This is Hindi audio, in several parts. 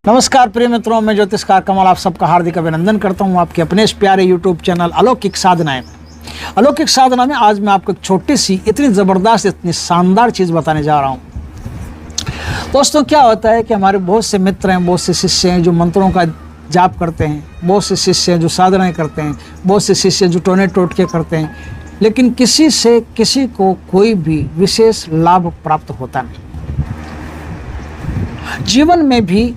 नमस्कार प्रिय मित्रों, मैं ज्योतिषकार कमल आप सबका हार्दिक अभिनंदन करता हूं आपके अपने इस प्यारे यूट्यूब चैनल अलौकिक साधनाएं में। अलौकिक साधना में आज मैं आपको एक छोटी सी इतनी ज़बरदस्त इतनी शानदार चीज़ बताने जा रहा हूं। दोस्तों, क्या होता है कि हमारे बहुत से मित्र हैं, बहुत से शिष्य हैं जो मंत्रों का जाप करते हैं, बहुत से शिष्य हैं जो साधनाएँ करते हैं, बहुत से शिष्य जो टोने टोटके करते हैं, लेकिन किसी से किसी को कोई भी विशेष लाभ प्राप्त होता नहीं। जीवन में भी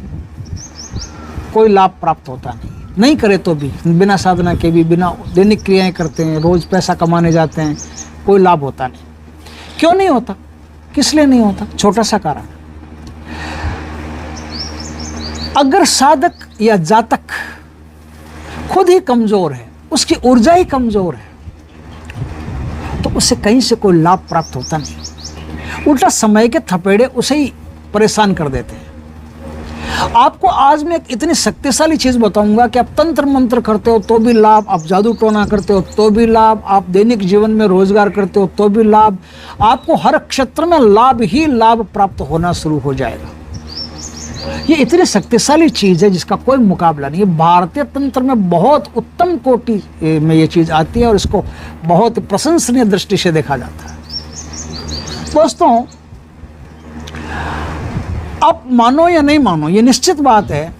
कोई लाभ प्राप्त होता नहीं करे तो भी, बिना साधना के भी, बिना दैनिक क्रियाएं करते हैं, रोज पैसा कमाने जाते हैं, कोई लाभ होता नहीं। क्यों नहीं होता, किस लिए नहीं होता? छोटा सा कारण। अगर साधक या जातक खुद ही कमजोर है, उसकी ऊर्जा ही कमजोर है, तो उसे कहीं से कोई लाभ प्राप्त होता नहीं। उल्टा समय के थपेड़े उसे ही परेशान कर देते हैं। आपको आज मैं एक इतनी शक्तिशाली चीज बताऊंगा कि आप तंत्र मंत्र करते हो तो भी लाभ, आप जादू टोना करते हो तो भी लाभ, आप दैनिक जीवन में रोजगार करते हो तो भी लाभ, आपको हर क्षेत्र में लाभ ही लाभ प्राप्त होना शुरू हो जाएगा। ये इतनी शक्तिशाली चीज है जिसका कोई मुकाबला नहीं है। भारतीय तंत्र में बहुत उत्तम कोटि में ये चीज आती है और इसको बहुत प्रशंसनीय दृष्टि से देखा जाता है। दोस्तों, आप मानो या नहीं मानो, ये निश्चित बात है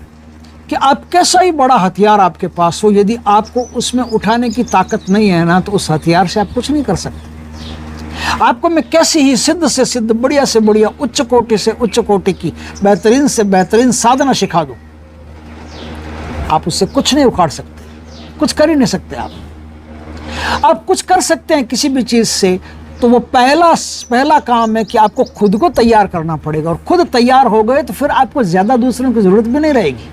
कि आप कैसा ही बड़ा हथियार आपके पास हो, यदि आपको उसमें उठाने की ताकत नहीं है ना, तो उस हथियार से आप कुछ नहीं कर सकते। आपको मैं कैसी ही सिद्ध से सिद्ध, बढ़िया से बढ़िया, उच्च कोटि से उच्च कोटि की बेहतरीन से बेहतरीन साधना सिखा दूं, आप उससे कुछ नहीं उखाड़ सकते, कुछ कर ही नहीं सकते। आप कुछ कर सकते हैं किसी भी चीज से, तो वो पहला काम है कि आपको खुद को तैयार करना पड़ेगा, और खुद तैयार हो गए तो फिर आपको ज़्यादा दूसरों की ज़रूरत भी नहीं रहेगी।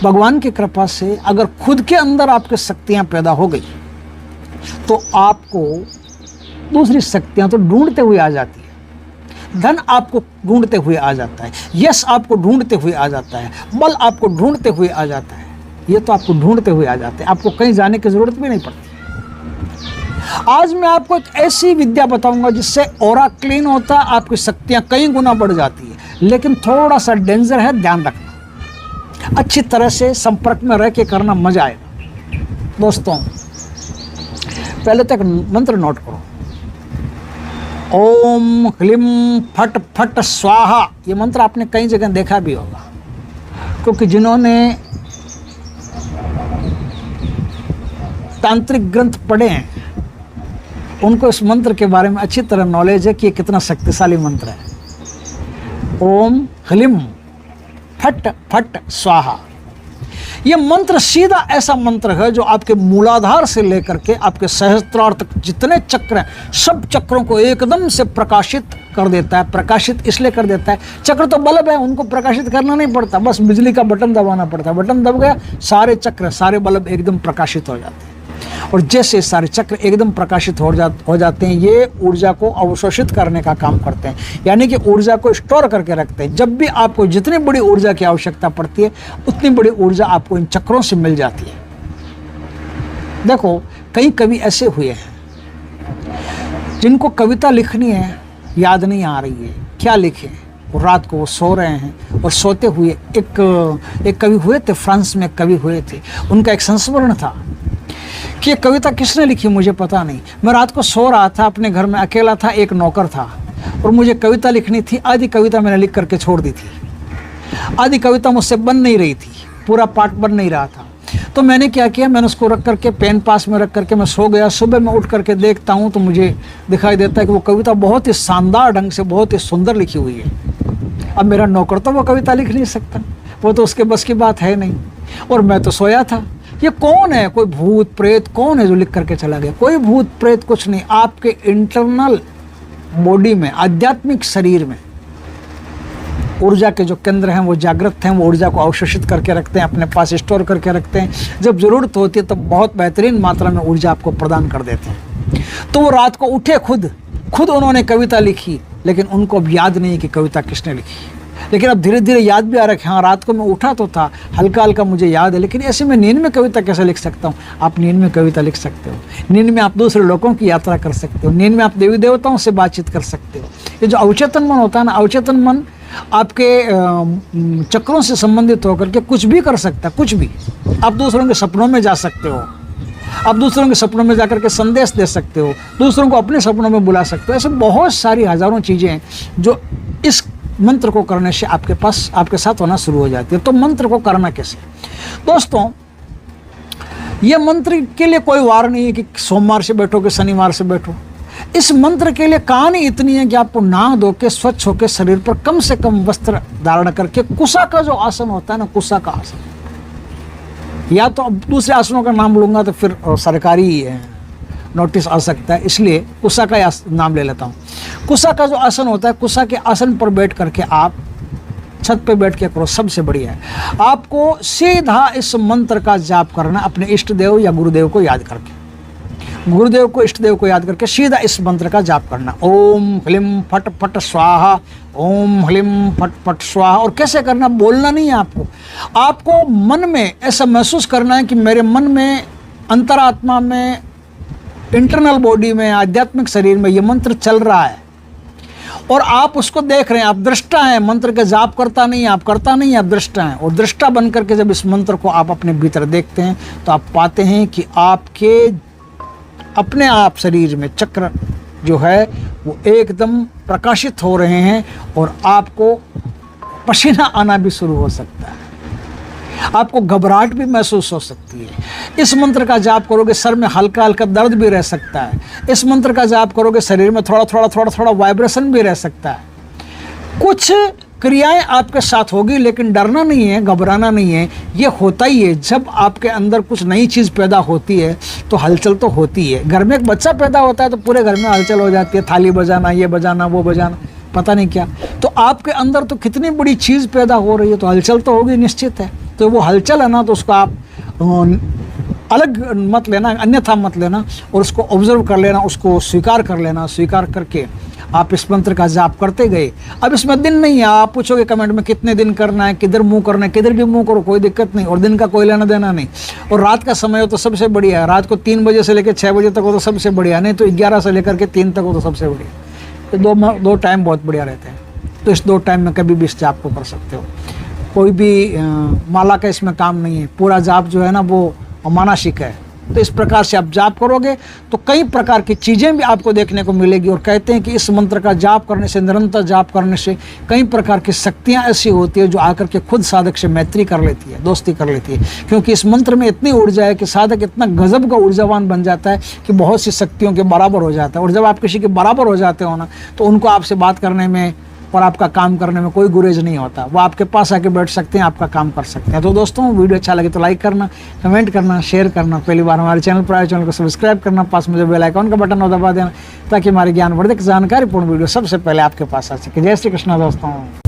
भगवान की कृपा से अगर खुद के अंदर आपके शक्तियाँ पैदा हो गई तो आपको दूसरी शक्तियाँ तो ढूंढते हुए आ जाती है। धन आपको ढूंढते हुए आ जाता है, यश आपको ढूंढते हुए आ जाता है, बल आपको ढूंढते हुए आ जाता है। ये तो आपको ढूंढते हुए आ जाते हैं, आपको कहीं जाने की ज़रूरत भी नहीं पड़ती। आज मैं आपको एक ऐसी विद्या बताऊंगा जिससे ऑरा क्लीन होता है, आपकी शक्तियां कई गुना बढ़ जाती है, लेकिन थोड़ा सा डेंजर है, ध्यान रखना। अच्छी तरह से संपर्क में रह के करना, मजा आएगा। दोस्तों, पहले तक मंत्र नोट करो। ओम ह्लीम फट फट स्वाहा। ये मंत्र आपने कई जगह देखा भी होगा, क्योंकि जिन्होंने तांत्रिक ग्रंथ पढ़े हैं उनको इस मंत्र के बारे में अच्छी तरह नॉलेज है कि ये कितना शक्तिशाली मंत्र है। ओम ह्लीम फट फट स्वाहा। ये मंत्र सीधा ऐसा मंत्र है जो आपके मूलाधार से लेकर के आपके सहस्त्रार तक जितने चक्र हैं, सब चक्रों को एकदम से प्रकाशित कर देता है। प्रकाशित इसलिए कर देता है, चक्र तो बल्ब है, उनको प्रकाशित करना नहीं पड़ता, बस बिजली का बटन दबाना पड़ता है। बटन दब गया, सारे चक्र, सारे बल्ब एकदम प्रकाशित हो जाते हैं। और जैसे सारे चक्र एकदम प्रकाशित हो जाते हैं, ये ऊर्जा को अवशोषित करने का काम करते हैं, यानी कि ऊर्जा को स्टोर करके रखते हैं। जब भी आपको जितनी बड़ी ऊर्जा की आवश्यकता पड़ती है, उतनी बड़ी ऊर्जा आपको इन चक्रों से मिल जाती है। देखो, कई कवि ऐसे हुए हैं जिनको कविता लिखनी है, याद नहीं आ रही है, क्या लिखें। और रात को वो सो रहे हैं, और सोते हुए एक कवि हुए थे, फ्रांस में कवि हुए थे, उनका एक संस्मरण था कि ये कविता किसने लिखी मुझे पता नहीं। मैं रात को सो रहा था, अपने घर में अकेला था, एक नौकर था, और मुझे कविता लिखनी थी। आधी कविता मैंने लिख करके छोड़ दी थी, आधी कविता मुझसे बन नहीं रही थी, पूरा पाठ बन नहीं रहा था। तो मैंने क्या किया, मैंने उसको रख करके, पेन पास में रख करके मैं सो गया। सुबह मैं उठ करके देखता हूँ तो मुझे दिखाई देता है कि वो कविता बहुत ही शानदार ढंग से, बहुत ही सुंदर लिखी हुई है। अब मेरा नौकर तो वो कविता लिख नहीं सकता, वो तो उसके बस की बात है नहीं, और मैं तो सोया था। ये कौन है? कोई भूत प्रेत कौन है जो लिख करके चला गया? कोई भूत प्रेत कुछ नहीं। आपके इंटरनल बॉडी में, आध्यात्मिक शरीर में ऊर्जा के जो केंद्र हैं वो जागृत हैं, वो ऊर्जा को अवशोषित करके रखते हैं, अपने पास स्टोर करके रखते हैं। जब जरूरत होती है तब बहुत बेहतरीन मात्रा में ऊर्जा आपको प्रदान कर देते हैं। तो वो रात को उठे, खुद उन्होंने कविता लिखी, लेकिन उनको अब याद नहीं कि कविता किसने लिखी। लेकिन अब धीरे धीरे याद भी आ रहा है। हाँ, रात को मैं उठा तो था, हल्का हल्का मुझे याद है, लेकिन ऐसे में नींद में कविता कैसे लिख सकता हूँ? आप नींद में कविता लिख सकते हो, नींद में आप दूसरे लोगों की यात्रा कर सकते हो, नींद में आप देवी देवताओं से बातचीत कर सकते हो। ये जो अवचेतन मन होता है ना, अवचेतन मन आपके चक्रों से संबंधित होकर के कुछ भी कर सकता है, कुछ भी। आप दूसरों के सपनों में जा सकते हो, आप दूसरों के सपनों में जाकर के संदेश दे सकते हो, दूसरों को अपने सपनों में बुला सकते हो। ऐसे बहुत सारी हजारों चीज़ें हैं जो इस मंत्र को करने से आपके पास, आपके साथ होना शुरू हो जाती है। तो मंत्र को करना कैसे? दोस्तों, यह मंत्र के लिए कोई वार नहीं है कि सोमवार से बैठो कि शनिवार से बैठो। इस मंत्र के लिए कहानी इतनी है कि आपको नहा धो के स्वच्छ होकर शरीर पर कम से कम वस्त्र धारण करके कुशा का जो आसन होता है ना, कुशा का आसन, या तो अब दूसरे आसनों का नाम लूंगा तो फिर सरकारी नोटिस आ सकता है, इसलिए कुशा का नाम ले लेता हूँ। कुशा का जो आसन होता है, कुशा के आसन पर बैठ करके आप छत पे बैठ के करो, सबसे बढ़िया है। आपको सीधा इस मंत्र का जाप करना अपने इष्ट देव या गुरुदेव को याद करके, गुरुदेव को, इष्ट देव को याद करके सीधा इस मंत्र का जाप करना। ओम ह्लीम फट फट स्वाहा, ओम ह्लीम फट फट स्वाहा। और कैसे करना? बोलना नहीं है आपको, आपको मन में ऐसा महसूस करना है कि मेरे मन में, अंतरात्मा में, इंटरनल बॉडी में, आध्यात्मिक शरीर में ये मंत्र चल रहा है और आप उसको देख रहे हैं। आप दृष्टा हैं, मंत्र का जाप करता नहीं है, आप करता नहीं है, आप दृष्टा हैं। और दृष्टा बन करके जब इस मंत्र को आप अपने भीतर देखते हैं तो आप पाते हैं कि आपके अपने आप शरीर में चक्र जो है वो एकदम प्रकाशित हो रहे हैं और आपको पसीना आना भी शुरू हो सकता है, आपको घबराहट भी महसूस हो सकती है। इस मंत्र का जाप करोगे सर में हल्का हल्का दर्द भी रह सकता है। इस मंत्र का जाप करोगे शरीर में थोड़ा वाइब्रेशन भी रह सकता है। कुछ क्रियाएं आपके साथ होगी, लेकिन डरना नहीं है, घबराना नहीं है। ये होता ही है, जब आपके अंदर कुछ नई चीज़ पैदा होती है तो हलचल तो होती है। घर में एक बच्चा पैदा होता है तो पूरे घर में हलचल हो जाती है, थाली बजाना, ये बजाना, वो बजाना, पता नहीं क्या। तो आपके अंदर तो कितनी बड़ी चीज़ पैदा हो रही है, तो हलचल तो होगी, निश्चित है। तो वो हलचल है ना, तो उसको आप अलग मत लेना, अन्यथा मत लेना, और उसको ऑब्जर्व कर लेना, उसको स्वीकार कर लेना। स्वीकार करके आप इस मंत्र का जाप करते गए। अब इसमें दिन नहीं है, आप पूछोगे कमेंट में कितने दिन करना है, किधर मुंह करना है, किधर भी मुंह करो, कोई दिक्कत नहीं, और दिन का कोई लेना देना नहीं। और रात का समय हो तो सबसे बढ़िया है, रात को 3 बजे से लेकर 6 बजे तक हो तो सबसे बढ़िया, नहीं तो 11 से लेकर के 3 तक हो तो सबसे बढ़िया। तो दो टाइम बहुत बढ़िया रहते हैं। तो इस 2 टाइम में कभी भी इस जाप को कर सकते हो। कोई भी माला का इसमें काम नहीं है, पूरा जाप जो है ना वो मानसिक है। तो इस प्रकार से आप जाप करोगे तो कई प्रकार की चीज़ें भी आपको देखने को मिलेगी। और कहते हैं कि इस मंत्र का जाप करने से, निरंतर जाप करने से कई प्रकार की शक्तियाँ ऐसी होती है जो आकर के खुद साधक से मैत्री कर लेती है, दोस्ती कर लेती है। क्योंकि इस मंत्र में इतनी ऊर्जा है कि साधक इतना गजब का ऊर्जावान बन जाता है कि बहुत सी शक्तियों के बराबर हो जाता है। और जब आप किसी के बराबर हो जाते हो ना, तो उनको आपसे बात करने में और आपका काम करने में कोई गुरेज नहीं होता। वो आपके पास आके बैठ सकते हैं, आपका काम कर सकते हैं। तो दोस्तों, वीडियो अच्छा लगे तो लाइक करना, कमेंट करना, शेयर करना। पहली बार हमारे चैनल पर आए, चैनल को सब्सक्राइब करना, पास में जो बेल आइकॉन का बटन हो दबा देना, ताकि हमारे ज्ञानवर्धक जानकारीपूर्ण वीडियो सबसे पहले आपके पास आ सके। जय श्री कृष्ण दोस्तों।